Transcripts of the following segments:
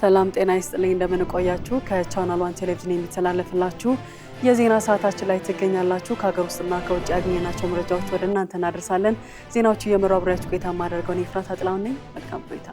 ሰላም ጤና ይስጥልኝ እንደምን ቆያችሁ ከቻናል 1 ቴሌቪዥን የሚተላለፍላችሁ የዜና ሰዓታችን ላይ ትገኛላችሁ ከሀገር ውስጥና ከውጭ ያገኘናቸው መረጃዎች ወደ እናንተ እናደርሳለን ዜናዎቹ የመራብሪያችሁ ቆይታ ማድረገው ነው ፍራታ ጥላው ነኝ መልካም ቆይታ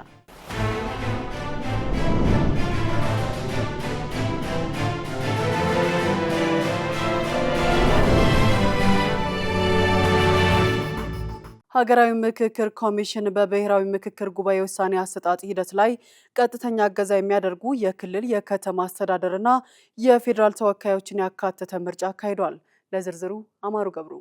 ሀገራዊ ምክክር ኮሚሽን በብሔራዊ ምክክር ጉባኤ ውሳኔ አሰጣጥ ሂደት ላይ ቀጥተኛ እገዛ የሚያደርጉ የክልል የከተማ አስተዳደርና የፌዴራል ተወካዮችን ያካተተ ምርጫ አካሂዷል። ለዝርዝሩ አማሩ ገብሩ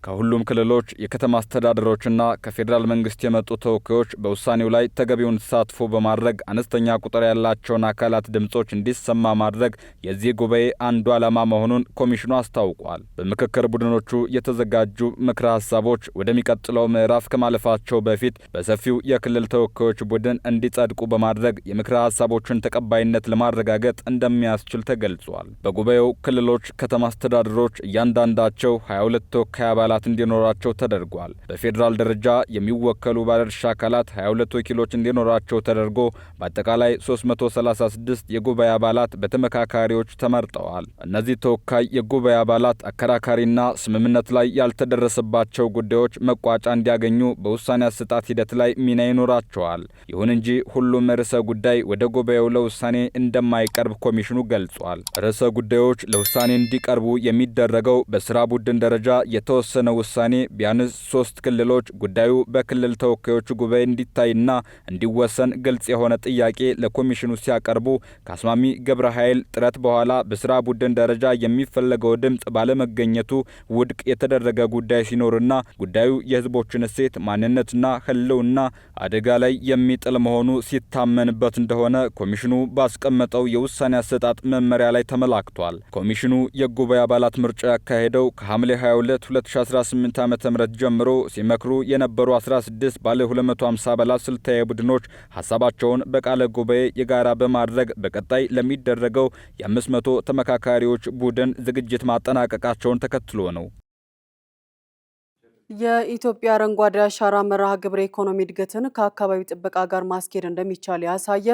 ከሁሉም ክልሎች የከተማ አስተዳደሮችና ከፌዴራል መንግስት የመጡ ተወካዮች በውሳኔው ላይ ተገቢውን ተሳትፎ በማድረግ አነስተኛ ቁጥር ያላቸውን አካላት ድምጾች እንዲሰማ ማድረግ የዚህ ጉባኤ አንዱ ዓላማ መሆኑን ኮሚሽኑ አስታውቋል። በምክክር ቡድኖቹ የተዘጋጁ ምክረ ሀሳቦች ወደሚቀጥለው ምዕራፍ ከማለፋቸው በፊት በሰፊው የክልል ተወካዮች ቡድን እንዲጸድቁ በማድረግ የምክረ ሀሳቦችን ተቀባይነት ለማረጋገጥ እንደሚያስችል ተገልጿል። በጉባኤው ክልሎች፣ ከተማ አስተዳደሮች እያንዳንዳቸው 22 ተወካይ አባላት እንዲኖራቸው ተደርጓል። በፌዴራል ደረጃ የሚወከሉ ባለድርሻ አካላት 22 ወኪሎች እንዲኖራቸው ተደርጎ በአጠቃላይ 336 የጉባኤ አባላት በተመካካሪዎች ተመርጠዋል። እነዚህ ተወካይ የጉባኤ አባላት አከራካሪና ስምምነት ላይ ያልተደረሰባቸው ጉዳዮች መቋጫ እንዲያገኙ በውሳኔ አሰጣጥ ሂደት ላይ ሚና ይኖራቸዋል። ይሁን እንጂ ሁሉም ርዕሰ ጉዳይ ወደ ጉባኤው ለውሳኔ እንደማይቀርብ ኮሚሽኑ ገልጿል። ርዕሰ ጉዳዮች ለውሳኔ እንዲቀርቡ የሚደረገው በስራ ቡድን ደረጃ የተወሰነ ውሳኔ ቢያንስ 3 ክልሎች ጉዳዩ በክልል ተወካዮች ጉባኤ እንዲታይና እንዲወሰን ግልጽ የሆነ ጥያቄ ለኮሚሽኑ ሲያቀርቡ ከአስማሚ ገብረ ኃይል ጥረት በኋላ በስራ ቡድን ደረጃ የሚፈለገው ድምጽ ባለመገኘቱ ውድቅ የተደረገ ጉዳይ ሲኖርና ጉዳዩ የህዝቦችን እሴት ማንነትና ህልውና አደጋ ላይ የሚጥል መሆኑ ሲታመንበት እንደሆነ ኮሚሽኑ ባስቀመጠው የውሳኔ አሰጣጥ መመሪያ ላይ ተመላክቷል። ኮሚሽኑ የጉባኤ አባላት ምርጫ ያካሄደው ከሐምሌ 22 2018 ዓ.ም ጀምሮ ሲመክሩ የነበሩ 16 ባለ 250 አባላት ስልታዊ ቡድኖች ሐሳባቸውን በቃለ ጉባኤ የጋራ በማድረግ በቀጣይ ለሚደረገው የ500 ተመካካሪዎች ቡድን ዝግጅት ማጠናቀቃቸውን ተከትሎ ነው። የኢትዮጵያ አረንጓዴ አሻራ መርሃ ግብር ኢኮኖሚ እድገትን ከአካባቢ ጥበቃ ጋር ማስኬድ እንደሚቻል ያሳየ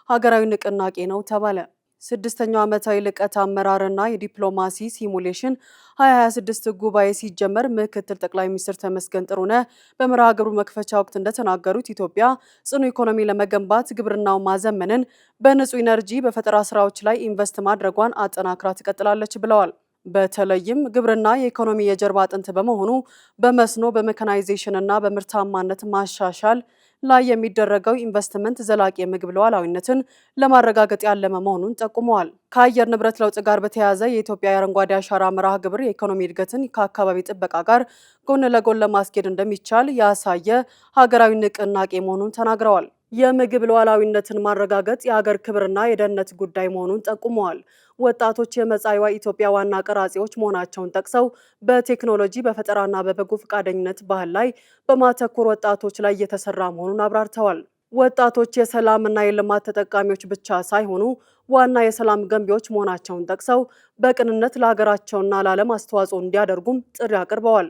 ሀገራዊ ንቅናቄ ነው ተባለ። 6ኛው ዓመታዊ ልቀት አመራርና የዲፕሎማሲ ሲሙሌሽን 2026 ጉባኤ ሲጀመር ምክትል ጠቅላይ ሚኒስትር ተመስገን ጥሩነህ በመርሃ ግብሩ መክፈቻ ወቅት እንደተናገሩት ኢትዮጵያ ጽኑ ኢኮኖሚ ለመገንባት ግብርናው ማዘመንን፣ በንጹህ ኢነርጂ፣ በፈጠራ ስራዎች ላይ ኢንቨስት ማድረጓን አጠናክራ ትቀጥላለች ብለዋል። በተለይም ግብርና የኢኮኖሚ የጀርባ አጥንት በመሆኑ በመስኖ በሜካናይዜሽንና በምርታማነት ማሻሻል ላይ የሚደረገው ኢንቨስትመንት ዘላቂ የምግብ ሉዓላዊነትን ለማረጋገጥ ያለመ መሆኑን ጠቁመዋል። ከአየር ንብረት ለውጥ ጋር በተያያዘ የኢትዮጵያ የአረንጓዴ አሻራ መርሃ ግብር የኢኮኖሚ እድገትን ከአካባቢ ጥበቃ ጋር ጎን ለጎን ለማስኬድ እንደሚቻል ያሳየ ሀገራዊ ንቅናቄ መሆኑን ተናግረዋል። የምግብ ሉዓላዊነትን ማረጋገጥ የሀገር ክብርና የደህንነት ጉዳይ መሆኑን ጠቁመዋል። ወጣቶች የመጻኢዋ ኢትዮጵያ ዋና ቀራጺዎች መሆናቸውን ጠቅሰው በቴክኖሎጂ በፈጠራና በበጎ ፈቃደኝነት ባህል ላይ በማተኮር ወጣቶች ላይ እየተሰራ መሆኑን አብራርተዋል። ወጣቶች የሰላምና የልማት ተጠቃሚዎች ብቻ ሳይሆኑ ዋና የሰላም ገንቢዎች መሆናቸውን ጠቅሰው በቅንነት ለሀገራቸውና ለዓለም አስተዋጽኦ እንዲያደርጉም ጥሪ አቅርበዋል።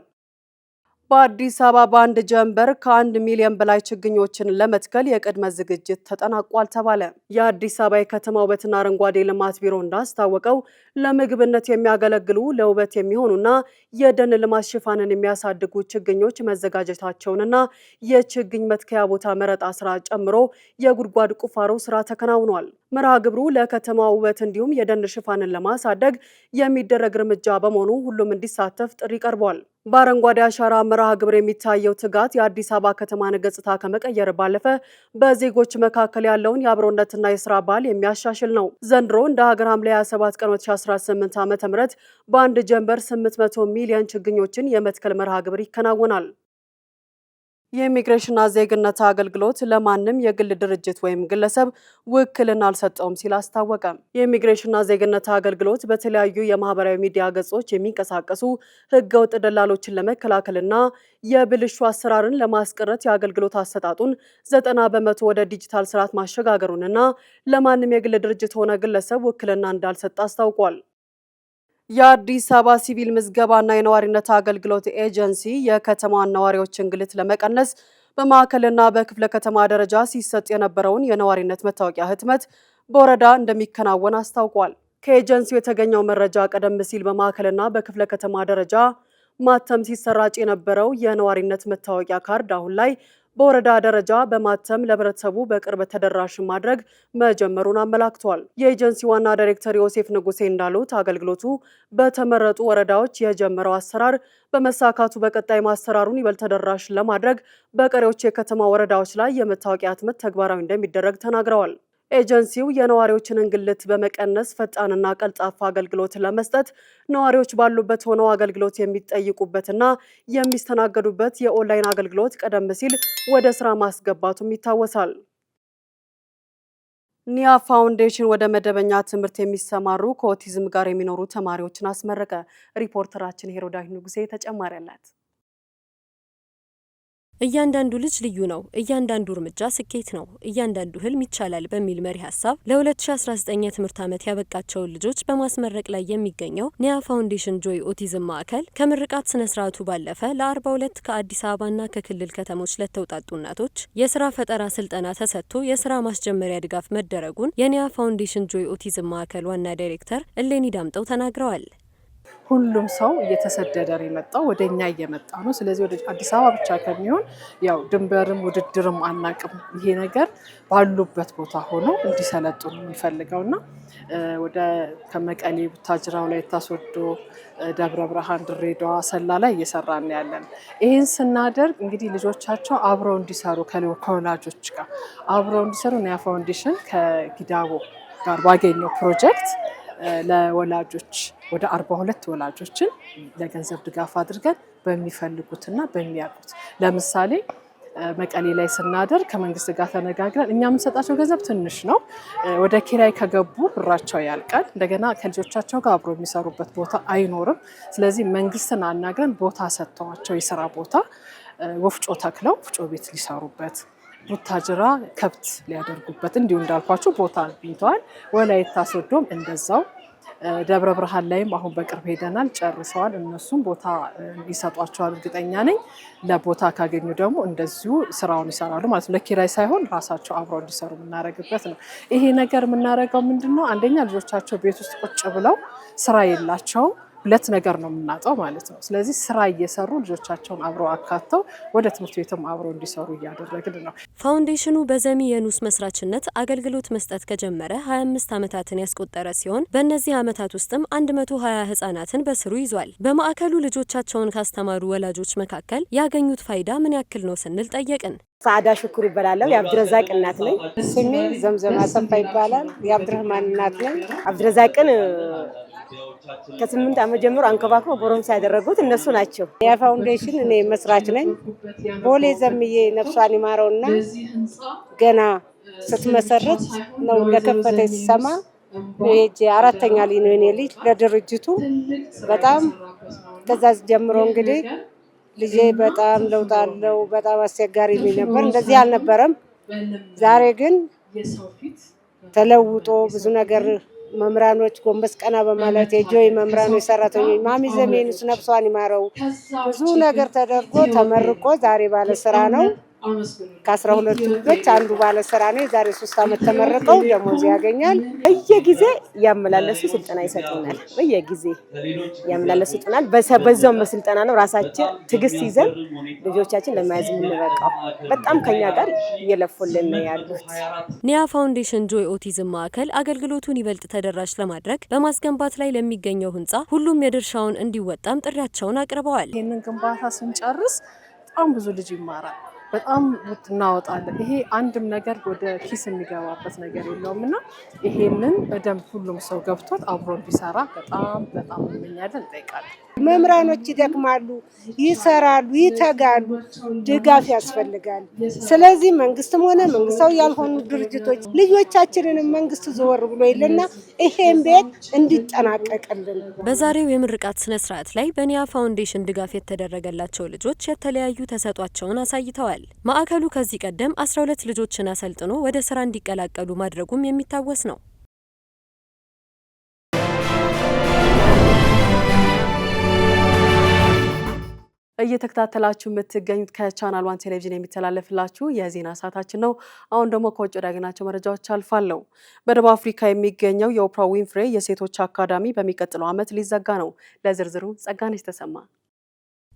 በአዲስ አበባ በአንድ ጀንበር ከ1 ሚሊዮን በላይ ችግኞችን ለመትከል የቅድመ ዝግጅት ተጠናቋል ተባለ። የአዲስ አበባ የከተማ ውበትና አረንጓዴ ልማት ቢሮ እንዳስታወቀው ለምግብነት የሚያገለግሉ ለውበት የሚሆኑና የደን ልማት ሽፋንን የሚያሳድጉ ችግኞች መዘጋጀታቸውንና የችግኝ መትከያ ቦታ መረጣ ስራ ጨምሮ የጉድጓድ ቁፋሮ ስራ ተከናውኗል። መርሃ ግብሩ ለከተማ ውበት እንዲሁም የደን ሽፋንን ለማሳደግ የሚደረግ እርምጃ በመሆኑ ሁሉም እንዲሳተፍ ጥሪ ቀርቧል። በአረንጓዴ አሻራ መርሃ ግብር የሚታየው ትጋት የአዲስ አበባ ከተማን ገጽታ ከመቀየር ባለፈ በዜጎች መካከል ያለውን የአብሮነትና የስራ ባህል የሚያሻሽል ነው። ዘንድሮ እንደ ሀገር ሐምሌ 27 ቀን 2018 ዓ.ም በአንድ ጀንበር 800 ሚሊዮን ችግኞችን የመትከል መርሃ ግብር ይከናወናል። የኢሚግሬሽንና ዜግነት አገልግሎት ለማንም የግል ድርጅት ወይም ግለሰብ ውክልና አልሰጠውም ሲል አስታወቀ። የኢሚግሬሽንና ዜግነት አገልግሎት በተለያዩ የማህበራዊ ሚዲያ ገጾች የሚንቀሳቀሱ ህገወጥ ደላሎችን ለመከላከልና የብልሹ አሰራርን ለማስቀረት የአገልግሎት አሰጣጡን 90 በመቶ ወደ ዲጂታል ስርዓት ማሸጋገሩንና ለማንም የግል ድርጅት ሆነ ግለሰብ ውክልና እንዳልሰጠ አስታውቋል። የአዲስ አበባ ሲቪል ምዝገባና የነዋሪነት አገልግሎት ኤጀንሲ የከተማዋን ነዋሪዎች እንግልት ለመቀነስ በማዕከልና በክፍለ ከተማ ደረጃ ሲሰጥ የነበረውን የነዋሪነት መታወቂያ ህትመት በወረዳ እንደሚከናወን አስታውቋል። ከኤጀንሲው የተገኘው መረጃ ቀደም ሲል በማዕከልና በክፍለ ከተማ ደረጃ ማተም ሲሰራጭ የነበረው የነዋሪነት መታወቂያ ካርድ አሁን ላይ በወረዳ ደረጃ በማተም ለህብረተሰቡ በቅርብ ተደራሽ ማድረግ መጀመሩን አመላክቷል። የኤጀንሲ ዋና ዳይሬክተር ዮሴፍ ንጉሴ እንዳሉት አገልግሎቱ በተመረጡ ወረዳዎች የጀመረው አሰራር በመሳካቱ በቀጣይ ማሰራሩን ይበልጥ ተደራሽ ለማድረግ በቀሪዎች የከተማ ወረዳዎች ላይ የመታወቂያ ህትመት ተግባራዊ እንደሚደረግ ተናግረዋል። ኤጀንሲው የነዋሪዎችን እንግልት በመቀነስ ፈጣንና ቀልጣፋ አገልግሎት ለመስጠት ነዋሪዎች ባሉበት ሆነው አገልግሎት የሚጠይቁበትና የሚስተናገዱበት የኦንላይን አገልግሎት ቀደም ሲል ወደ ስራ ማስገባቱም ይታወሳል። ኒያ ፋውንዴሽን ወደ መደበኛ ትምህርት የሚሰማሩ ከኦቲዝም ጋር የሚኖሩ ተማሪዎችን አስመረቀ። ሪፖርተራችን ሄሮዳይ ንጉሴ ተጨማሪ አላት። እያንዳንዱ ልጅ ልዩ ነው፣ እያንዳንዱ እርምጃ ስኬት ነው፣ እያንዳንዱ ህልም ይቻላል በሚል መሪ ሀሳብ ለ2019 የትምህርት ዓመት ያበቃቸውን ልጆች በማስመረቅ ላይ የሚገኘው ኒያ ፋውንዴሽን ጆይ ኦቲዝም ማዕከል ከምርቃት ስነ ስርዓቱ ባለፈ ለ42 ከአዲስ አበባና ከክልል ከተሞች ለተውጣጡ እናቶች የስራ ፈጠራ ስልጠና ተሰጥቶ የስራ ማስጀመሪያ ድጋፍ መደረጉን የኒያ ፋውንዴሽን ጆይ ኦቲዝም ማዕከል ዋና ዳይሬክተር እሌኒ ዳምጠው ተናግረዋል። ሁሉም ሰው እየተሰደደ ነው የመጣው፣ ወደኛ እየመጣ ነው። ስለዚህ ወደ አዲስ አበባ ብቻ ከሚሆን ያው ድንበርም ውድድርም አናቅም። ይሄ ነገር ባሉበት ቦታ ሆኖ እንዲሰለጥኑ የሚፈልገውና ወደ ከመቀሌ ቡታጅራ፣ ወላይታ ሶዶ፣ ደብረ ብርሃን፣ ድሬዳዋ፣ ሰላ ላይ እየሰራን ያለን። ይህን ስናደርግ እንግዲህ ልጆቻቸው አብረው እንዲሰሩ ከወላጆች ጋር አብረው እንዲሰሩ ኒያ ፋውንዴሽን ከጊዳቦ ጋር ባገኘው ፕሮጀክት ለወላጆች ወደ 42 ወላጆችን ለገንዘብ ድጋፍ አድርገን በሚፈልጉትና በሚያውቁት ለምሳሌ መቀሌ ላይ ስናደርግ ከመንግስት ጋር ተነጋግረን እኛ የምንሰጣቸው ገንዘብ ትንሽ ነው። ወደ ኪራይ ከገቡ ብራቸው ያልቃል። እንደገና ከልጆቻቸው ጋር አብሮ የሚሰሩበት ቦታ አይኖርም። ስለዚህ መንግስትን አናግረን ቦታ ሰጥተዋቸው የስራ ቦታ ወፍጮ ተክለው ወፍጮ ቤት ሊሰሩበት፣ ቡታጅራ ከብት ሊያደርጉበት እንዲሁ እንዳልኳቸው ቦታ አግኝተዋል። ወላይታ ሶዶም እንደዛው፣ ደብረ ብርሃን ላይም አሁን በቅርብ ሄደናል፣ ጨርሰዋል። እነሱም ቦታ ይሰጧቸዋል እርግጠኛ ነኝ። ለቦታ ካገኙ ደግሞ እንደዚሁ ስራውን ይሰራሉ ማለት ነው። ለኪራይ ሳይሆን ራሳቸው አብረው እንዲሰሩ የምናደርግበት ነው። ይሄ ነገር የምናደርገው ምንድነው? አንደኛ ልጆቻቸው ቤት ውስጥ ቁጭ ብለው ስራ የላቸውም። ሁለት ነገር ነው የምናጣው ማለት ነው። ስለዚህ ስራ እየሰሩ ልጆቻቸውን አብረው አካተው ወደ ትምህርት ቤትም አብረው እንዲሰሩ እያደረግን ነው። ፋውንዴሽኑ በዘሚ የኑስ መስራችነት አገልግሎት መስጠት ከጀመረ 25 ዓመታትን ያስቆጠረ ሲሆን በእነዚህ ዓመታት ውስጥም 120 ህጻናትን በስሩ ይዟል። በማዕከሉ ልጆቻቸውን ካስተማሩ ወላጆች መካከል ያገኙት ፋይዳ ምን ያክል ነው ስንል ጠየቅን። ሳዕዳ ሽኩር ይባላለሁ። የአብድረዛቅ እናት ነኝ። ስሜ ዘምዘም አሰፋ ይባላል። የአብድረህማን እናት ነኝ። አብድረዛቅን ከ8 ዓመት ጀምሮ አንከባክበው ጎረምሳ ያደረጉት እነሱ ናቸው። የፋውንዴሽን እኔ መስራች ነኝ። ቦሌ ዘምዬ ነፍሷን ይማረውና ገና ስትመሰርት ነው እንደከፈተ ሲሰማ ሄጄ 4ኛ ላይ ነው የኔ ልጅ ለድርጅቱ በጣም ከዛዝ ጀምሮ እንግዲህ ልጄ በጣም ለውጥ አለው። በጣም አስቸጋሪ ነበር፣ እንደዚህ አልነበረም። ዛሬ ግን ተለውጦ ብዙ ነገር መምራኖች ጎንበስ ቀና በማለት የጆይ መምራኖች ሰራተኞች ማሚ ዘሜኑስ ነፍሷን ይማረው ብዙ ነገር ተደርጎ ተመርቆ ዛሬ ባለ ስራ ነው። ከ12 ልጆች አንዱ ባለ ስራ ነው። ዛሬ 3 ዓመት ተመርቀው ደሞዝ ያገኛል። በየጊዜ ያመላለሱ ስልጠና ይሰጡናል። በየጊዜ ያመላለሱ ይሰጡናል። በዛው መስልጠና ነው ራሳችን ትግስት ይዘን ልጆቻችን ለማያዝ የምንበቃው። በጣም ከኛ ጋር እየለፉልን ነው ያሉት። ኒያ ፋውንዴሽን ጆይ ኦቲዝም ማዕከል አገልግሎቱን ይበልጥ ተደራሽ ለማድረግ በማስገንባት ላይ ለሚገኘው ህንጻ ሁሉም የድርሻውን እንዲወጣም ጥሪያቸውን አቅርበዋል። ይህንን ግንባታ ስንጨርስ በጣም ብዙ ልጅ ይማራል። በጣም እናወጣለን። ይሄ አንድም ነገር ወደ ኪስ የሚገባበት ነገር የለውም እና ይሄንን በደንብ ሁሉም ሰው ገብቶት አብሮ እንዲሰራ በጣም እንመኛለን፣ እንጠይቃለን። መምህራኖች ይደክማሉ፣ ይሰራሉ፣ ይተጋሉ፣ ድጋፍ ያስፈልጋል። ስለዚህ መንግስትም ሆነ መንግስታዊ ያልሆኑ ድርጅቶች ልጆቻችንንም መንግስት ዘወር ብሎ ይልና ይሄን ቤት እንዲጠናቀቅልን በዛሬው የምርቃት ስነ ስርዓት ላይ በኒያ ፋውንዴሽን ድጋፍ የተደረገላቸው ልጆች የተለያዩ ተሰጧቸውን አሳይተዋል። ማዕከሉ ከዚህ ቀደም 12 ልጆችን አሰልጥኖ ወደ ስራ እንዲቀላቀሉ ማድረጉም የሚታወስ ነው። እየተከታተላችሁ የምትገኙት ከቻናል 1 ቴሌቪዥን የሚተላለፍላችሁ የዜና ሰዓታችን ነው። አሁን ደግሞ ከውጭ ወዳገኛቸው መረጃዎች አልፋለሁ። በደቡብ አፍሪካ የሚገኘው የኦፕራ ዊንፍሬ የሴቶች አካዳሚ በሚቀጥለው ዓመት ሊዘጋ ነው። ለዝርዝሩ ጸጋነሽ ተሰማ።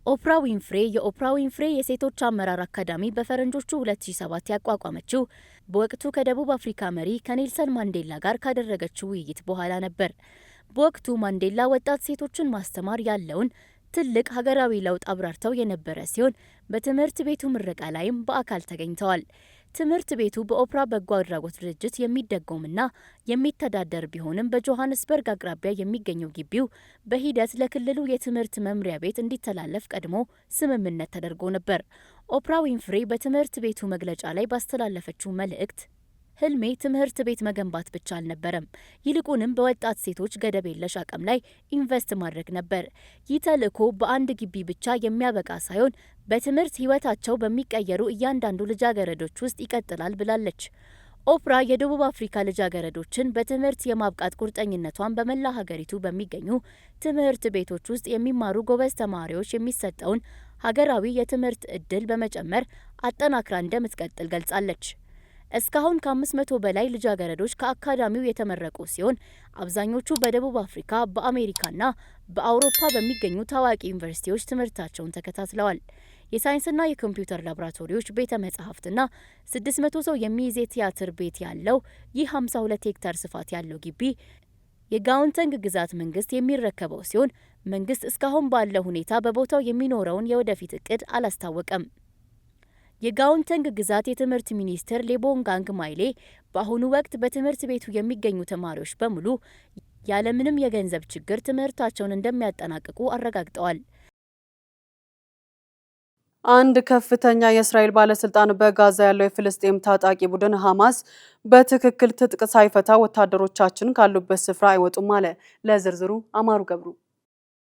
ኦፕራ ዊንፍሬ የኦፕራ ዊንፍሬ የሴቶች አመራር አካዳሚ በፈረንጆቹ 2007 ያቋቋመችው በወቅቱ ከደቡብ አፍሪካ መሪ ከኔልሰን ማንዴላ ጋር ካደረገችው ውይይት በኋላ ነበር። በወቅቱ ማንዴላ ወጣት ሴቶችን ማስተማር ያለውን ትልቅ ሀገራዊ ለውጥ አብራርተው የነበረ ሲሆን በትምህርት ቤቱ ምረቃ ላይም በአካል ተገኝተዋል። ትምህርት ቤቱ በኦፕራ በጎ አድራጎት ድርጅት የሚደጎምና የሚተዳደር ቢሆንም በጆሃንስበርግ አቅራቢያ የሚገኘው ግቢው በሂደት ለክልሉ የትምህርት መምሪያ ቤት እንዲተላለፍ ቀድሞ ስምምነት ተደርጎ ነበር። ኦፕራ ዊንፍሬ በትምህርት ቤቱ መግለጫ ላይ ባስተላለፈችው መልእክት ህልሜ ትምህርት ቤት መገንባት ብቻ አልነበረም፣ ይልቁንም በወጣት ሴቶች ገደብ የለሽ አቅም ላይ ኢንቨስት ማድረግ ነበር። ይህ ተልዕኮ በአንድ ግቢ ብቻ የሚያበቃ ሳይሆን በትምህርት ህይወታቸው በሚቀየሩ እያንዳንዱ ልጃገረዶች ውስጥ ይቀጥላል ብላለች። ኦፕራ የደቡብ አፍሪካ ልጃገረዶችን በትምህርት የማብቃት ቁርጠኝነቷን በመላ ሀገሪቱ በሚገኙ ትምህርት ቤቶች ውስጥ የሚማሩ ጎበዝ ተማሪዎች የሚሰጠውን ሀገራዊ የትምህርት ዕድል በመጨመር አጠናክራ እንደምትቀጥል ገልጻለች። እስካሁን ከ500 በላይ ልጃገረዶች ከአካዳሚው የተመረቁ ሲሆን አብዛኞቹ በደቡብ አፍሪካ፣ በአሜሪካና በአውሮፓ በሚገኙ ታዋቂ ዩኒቨርሲቲዎች ትምህርታቸውን ተከታትለዋል። የሳይንስና የኮምፒውተር ላቦራቶሪዎች፣ ቤተ መጻሕፍትና 600 ሰው የሚይዝ የቲያትር ቤት ያለው ይህ 52 ሄክታር ስፋት ያለው ግቢ የጋውንተንግ ግዛት መንግስት የሚረከበው ሲሆን መንግስት እስካሁን ባለው ሁኔታ በቦታው የሚኖረውን የወደፊት እቅድ አላስታወቀም። የጋውንተንግ ግዛት የትምህርት ሚኒስትር ሌቦንጋንግ ማይሌ በአሁኑ ወቅት በትምህርት ቤቱ የሚገኙ ተማሪዎች በሙሉ ያለምንም የገንዘብ ችግር ትምህርታቸውን እንደሚያጠናቅቁ አረጋግጠዋል። አንድ ከፍተኛ የእስራኤል ባለስልጣን በጋዛ ያለው የፍልስጤም ታጣቂ ቡድን ሐማስ በትክክል ትጥቅ ሳይፈታ ወታደሮቻችን ካሉበት ስፍራ አይወጡም አለ። ለዝርዝሩ አማሩ ገብሩ።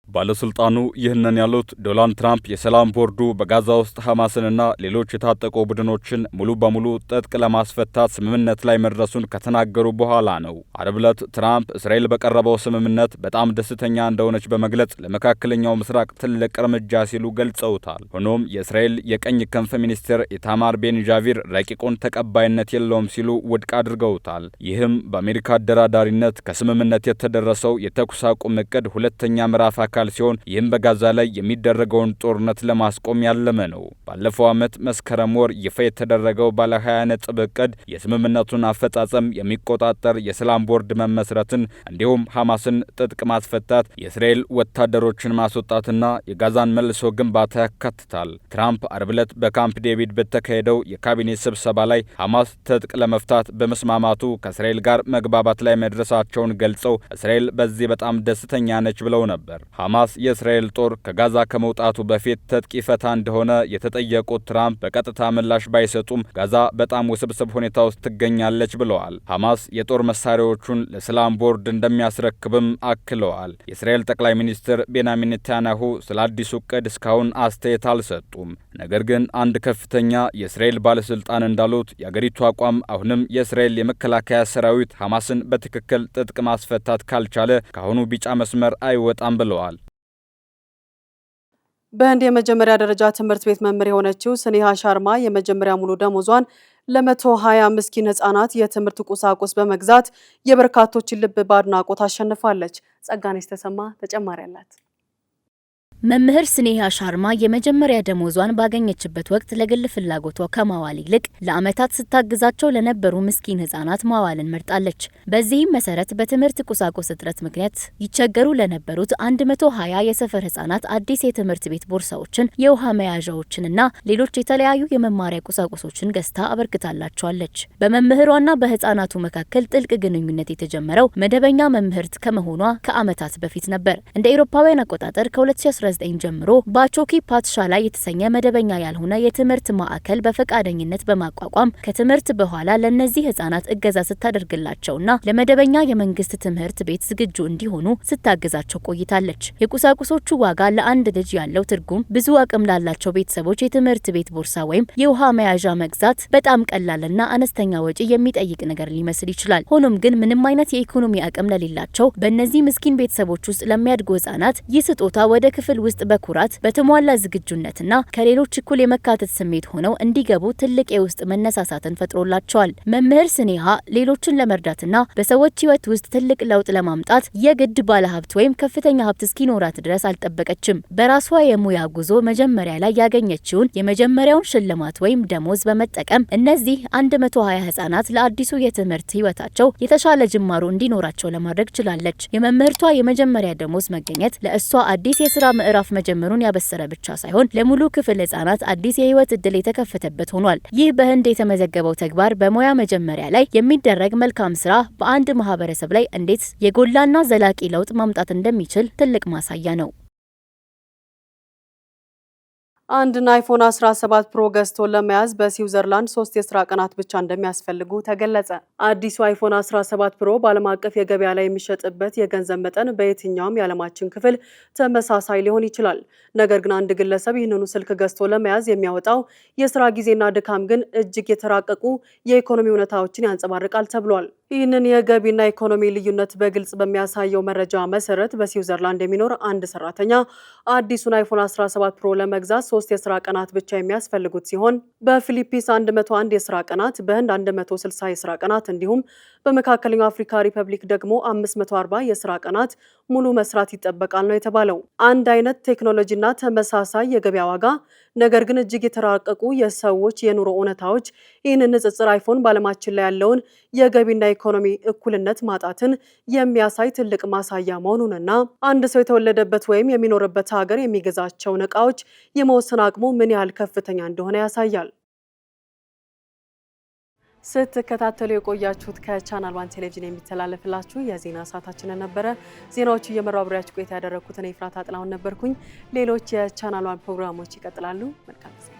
ባለስልጣኑ ይህንን ያሉት ዶናልድ ትራምፕ የሰላም ቦርዱ በጋዛ ውስጥ ሐማስንና ሌሎች የታጠቁ ቡድኖችን ሙሉ በሙሉ ትጥቅ ለማስፈታት ስምምነት ላይ መድረሱን ከተናገሩ በኋላ ነው። ዓርብ ዕለት ትራምፕ እስራኤል በቀረበው ስምምነት በጣም ደስተኛ እንደሆነች በመግለጽ ለመካከለኛው ምስራቅ ትልቅ እርምጃ ሲሉ ገልጸውታል። ሆኖም የእስራኤል የቀኝ ክንፍ ሚኒስትር ኢታማር ቤንጃቪር ረቂቁን ተቀባይነት የለውም ሲሉ ውድቅ አድርገውታል። ይህም በአሜሪካ አደራዳሪነት ከስምምነት የተደረሰው የተኩስ አቁም እቅድ ሁለተኛ ምዕራፍ አካል ሲሆን ይህም በጋዛ ላይ የሚደረገውን ጦርነት ለማስቆም ያለመ ነው። ባለፈው ዓመት መስከረም ወር ይፋ የተደረገው ባለ 20 ነጥብ እቅድ የስምምነቱን አፈጻጸም የሚቆጣጠር የሰላም ቦርድ መመስረትን እንዲሁም ሐማስን ትጥቅ ማስፈታት፣ የእስራኤል ወታደሮችን ማስወጣትና የጋዛን መልሶ ግንባታ ያካትታል። ትራምፕ ዓርብ ዕለት በካምፕ ዴቪድ በተካሄደው የካቢኔ ስብሰባ ላይ ሐማስ ትጥቅ ለመፍታት በመስማማቱ ከእስራኤል ጋር መግባባት ላይ መድረሳቸውን ገልጸው እስራኤል በዚህ በጣም ደስተኛ ነች ብለው ነበር። ሐማስ የእስራኤል ጦር ከጋዛ ከመውጣቱ በፊት ትጥቅ ይፈታ እንደሆነ የተጠየቁት ትራምፕ በቀጥታ ምላሽ ባይሰጡም ጋዛ በጣም ውስብስብ ሁኔታ ውስጥ ትገኛለች ብለዋል። ሐማስ የጦር መሳሪያዎቹን ለሰላም ቦርድ እንደሚያስረክብም አክለዋል። የእስራኤል ጠቅላይ ሚኒስትር ቤንያሚን ኔታንያሁ ስለ አዲሱ ዕቅድ እስካሁን አስተያየት አልሰጡም። ነገር ግን አንድ ከፍተኛ የእስራኤል ባለስልጣን እንዳሉት የአገሪቱ አቋም አሁንም የእስራኤል የመከላከያ ሰራዊት ሐማስን በትክክል ትጥቅ ማስፈታት ካልቻለ ከአሁኑ ቢጫ መስመር አይወጣም ብለዋል። በህንድ የመጀመሪያ ደረጃ ትምህርት ቤት መምህር የሆነችው ስኔሃ ሻርማ የመጀመሪያ ሙሉ ደሞዟን ለ120 ምስኪን ህጻናት የትምህርት ቁሳቁስ በመግዛት የበርካቶችን ልብ በአድናቆት አሸንፋለች። ጸጋነሽ ተሰማ ተጨማሪ አላት። መምህር ስኔሃ ሻርማ የመጀመሪያ ደሞዟን ባገኘችበት ወቅት ለግል ፍላጎቷ ከማዋል ይልቅ ለዓመታት ስታግዛቸው ለነበሩ ምስኪን ህጻናት ማዋልን መርጣለች። በዚህም መሰረት በትምህርት ቁሳቁስ እጥረት ምክንያት ይቸገሩ ለነበሩት 120 የሰፈር ህጻናት አዲስ የትምህርት ቤት ቦርሳዎችን፣ የውሃ መያዣዎችንና ሌሎች የተለያዩ የመማሪያ ቁሳቁሶችን ገዝታ አበርክታላቸዋለች። በመምህሯና በህጻናቱ መካከል ጥልቅ ግንኙነት የተጀመረው መደበኛ መምህርት ከመሆኗ ከዓመታት በፊት ነበር። እንደ አውሮፓውያን አቆጣጠር ከ2019 ጀምሮ ባቾኪ ፓትሻላ የተሰኘ መደበኛ ያልሆነ የትምህርት ማዕከል በፈቃደኝነት በማቋቋም ከትምህርት በኋላ ለነዚህ ህጻናት እገዛ ስታደርግላቸውና ለመደበኛ የመንግስት ትምህርት ቤት ዝግጁ እንዲሆኑ ስታግዛቸው ቆይታለች። የቁሳቁሶቹ ዋጋ ለአንድ ልጅ ያለው ትርጉም ብዙ አቅም ላላቸው ቤተሰቦች የትምህርት ቤት ቦርሳ ወይም የውሃ መያዣ መግዛት በጣም ቀላልና አነስተኛ ወጪ የሚጠይቅ ነገር ሊመስል ይችላል። ሆኖም ግን ምንም አይነት የኢኮኖሚ አቅም ለሌላቸው በእነዚህ ምስኪን ቤተሰቦች ውስጥ ለሚያድጉ ህጻናት ይህ ስጦታ ወደ ክፍል ውስጥ በኩራት በተሟላ ዝግጁነትና ከሌሎች እኩል የመካተት ስሜት ሆነው እንዲገቡ ትልቅ የውስጥ መነሳሳትን ፈጥሮላቸዋል። መምህር ስኔሃ ሌሎችን ለመርዳትና በሰዎች ሕይወት ውስጥ ትልቅ ለውጥ ለማምጣት የግድ ባለሀብት ወይም ከፍተኛ ሀብት እስኪኖራት ድረስ አልጠበቀችም። በራሷ የሙያ ጉዞ መጀመሪያ ላይ ያገኘችውን የመጀመሪያውን ሽልማት ወይም ደሞዝ በመጠቀም እነዚህ 120 ህጻናት ለአዲሱ የትምህርት ህይወታቸው የተሻለ ጅማሮ እንዲኖራቸው ለማድረግ ችላለች። የመምህርቷ የመጀመሪያ ደሞዝ መገኘት ለእሷ አዲስ የስራ ምዕራፍ መጀመሩን ያበሰረ ብቻ ሳይሆን ለሙሉ ክፍል ህጻናት አዲስ የህይወት እድል የተከፈተበት ሆኗል። ይህ በህንድ የተመዘገበው ተግባር በሙያ መጀመሪያ ላይ የሚደረግ መልካም ስራ በአንድ ማህበረሰብ ላይ እንዴት የጎላና ዘላቂ ለውጥ ማምጣት እንደሚችል ትልቅ ማሳያ ነው። አንድን አይፎን 17 ፕሮ ገዝቶ ለመያዝ በስዊዘርላንድ 3 የስራ ቀናት ብቻ እንደሚያስፈልጉ ተገለጸ። አዲሱ አይፎን 17 ፕሮ በዓለም አቀፍ የገበያ ላይ የሚሸጥበት የገንዘብ መጠን በየትኛውም የዓለማችን ክፍል ተመሳሳይ ሊሆን ይችላል። ነገር ግን አንድ ግለሰብ ይህንኑ ስልክ ገዝቶ ለመያዝ የሚያወጣው የስራ ጊዜና ድካም ግን እጅግ የተራቀቁ የኢኮኖሚ እውነታዎችን ያንጸባርቃል ተብሏል። ይህንን የገቢና ኢኮኖሚ ልዩነት በግልጽ በሚያሳየው መረጃ መሰረት በስዊዘርላንድ የሚኖር አንድ ሰራተኛ አዲሱን አይፎን 17 ፕሮ ለመግዛት 3 የስራ ቀናት ብቻ የሚያስፈልጉት ሲሆን በፊሊፒንስ 101 የስራ ቀናት፣ በህንድ 160 የስራ ቀናት እንዲሁም በመካከለኛው አፍሪካ ሪፐብሊክ ደግሞ 540 የስራ ቀናት ሙሉ መስራት ይጠበቃል ነው የተባለው። አንድ አይነት ቴክኖሎጂና ተመሳሳይ የገበያ ዋጋ፣ ነገር ግን እጅግ የተራቀቁ የሰዎች የኑሮ እውነታዎች ይህንን ንጽጽር አይፎን በዓለማችን ላይ ያለውን የገቢና ኢኮኖሚ እኩልነት ማጣትን የሚያሳይ ትልቅ ማሳያ መሆኑንና አንድ ሰው የተወለደበት ወይም የሚኖርበት ሀገር የሚገዛቸውን እቃዎች የመወሰን አቅሙ ምን ያህል ከፍተኛ እንደሆነ ያሳያል። ስትከታተሉ የቆያችሁት ከቻናል 1 ቴሌቪዥን የሚተላለፍላችሁ የዜና ሰዓታችንን ነበረ። ዜናዎቹ እየመራው አብሬያችሁ ቆይታ ያደረኩት እኔ ፍራታ ጥላሁን ነበርኩኝ። ሌሎች የቻናል 1 ፕሮግራሞች ይቀጥላሉ። መልካም ጊዜ